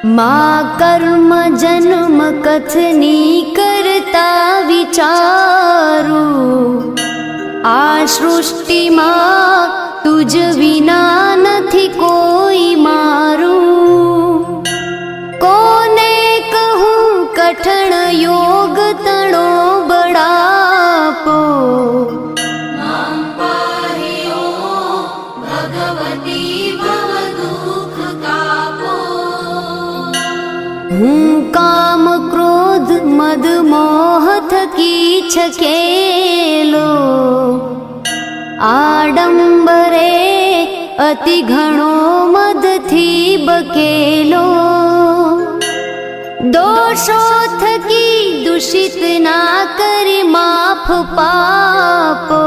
मा कर्म जन्म कथनी करता विचारू, आ सृष्टिमां तुज विना નથી કોઈ મારું। કોને કહું કઠણ યોગ તણો બળાપો, હું કામ ક્રોધ મદ મોહ થકી છકેલો, આડંબરે અતિ ઘણો મદથી બકેલો। દોષો થકી દૂષિત ના કરી માફ પાપો,